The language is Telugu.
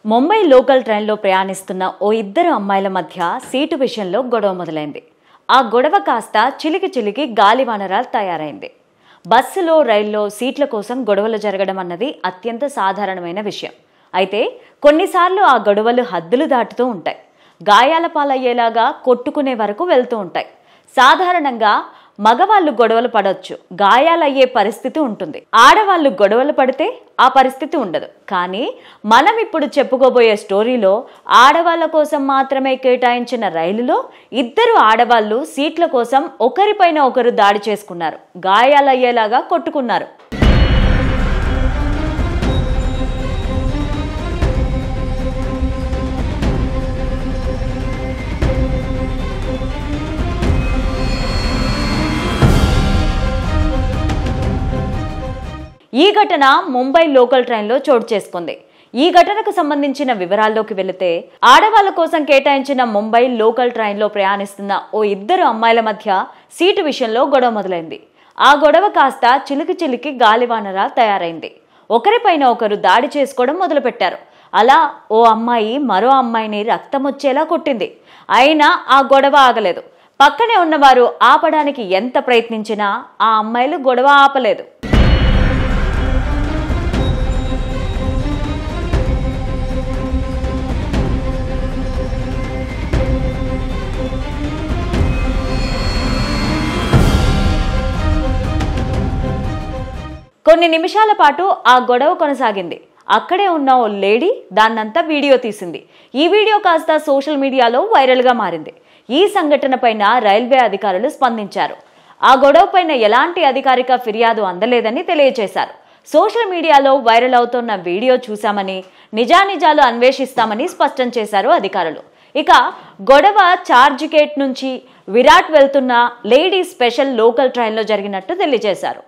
ముంబై లోకల్ ట్రైన్లో ప్రయాణిస్తున్న ఓ ఇద్దరు అమ్మాయిల మధ్య సీటు విషయంలో గొడవ మొదలైంది. ఆ గొడవ కాస్త చిలికి గాలివానలా తయారైంది. బస్సులో, రైల్లో సీట్ల కోసం గొడవలు జరగడం అన్నది అత్యంత సాధారణమైన విషయం. అయితే కొన్నిసార్లు ఆ గొడవలు హద్దులు దాటుతూ ఉంటాయి. గాయాల పాలయ్యేలాగా కొట్టుకునే వరకు వెళ్తూ ఉంటాయి. సాధారణంగా మగవాళ్ళు గొడవలు పడవచ్చు, గాయాలయ్యే పరిస్థితి ఉంటుంది. ఆడవాళ్ళు గొడవలు పడితే ఆ పరిస్థితి ఉండదు. కానీ మనం ఇప్పుడు చెప్పుకోబోయే స్టోరీలో ఆడవాళ్ళ కోసం మాత్రమే కేటాయించిన రైలులో ఇద్దరు ఆడవాళ్ళు సీట్ల కోసం ఒకరిపైన ఒకరు దాడి చేసుకున్నారు, గాయాలయ్యేలాగా కొట్టుకున్నారు. ఈ ఘటన ముంబై లోకల్ ట్రైన్లో చోటు చేసుకుంది. ఈ ఘటనకు సంబంధించిన వివరాల్లోకి వెళితే, ఆడవాళ్ల కోసం కేటాయించిన ముంబై లోకల్ ట్రైన్లో ప్రయాణిస్తున్న ఓ ఇద్దరు అమ్మాయిల మధ్య సీటు విషయంలో గొడవ మొదలైంది. ఆ గొడవ కాస్త చిలికి గాలివానలా తయారైంది. ఒకరిపైన ఒకరు దాడి చేసుకోవడం మొదలుపెట్టారు. అలా ఓ అమ్మాయి మరో అమ్మాయిని రక్తం వచ్చేలా కొట్టింది. అయినా ఆ గొడవ ఆగలేదు. పక్కనే ఉన్నవారు ఆపడానికి ఎంత ప్రయత్నించినా ఆ అమ్మాయిలు గొడవ ఆపలేదు. కొన్ని నిమిషాల పాటు ఆ గొడవ కొనసాగింది. అక్కడే ఉన్న ఓ లేడీ దాన్నంతా వీడియో తీసింది. ఈ వీడియో కాస్త సోషల్ మీడియాలో వైరల్గా మారింది. ఈ సంఘటన పైన రైల్వే అధికారులు స్పందించారు. ఆ గొడవ పైన ఎలాంటి అధికారిక ఫిర్యాదు అందలేదని తెలియజేశారు. సోషల్ మీడియాలో వైరల్ అవుతున్న వీడియో చూశామని, నిజానిజాలు అన్వేషిస్తామని స్పష్టం చేశారు అధికారులు. ఇక గొడవ చార్జ్ గేట్ నుంచి విరాట్ వెళ్తున్న లేడీ స్పెషల్ లోకల్ ట్రైన్లో జరిగినట్టు తెలియజేశారు.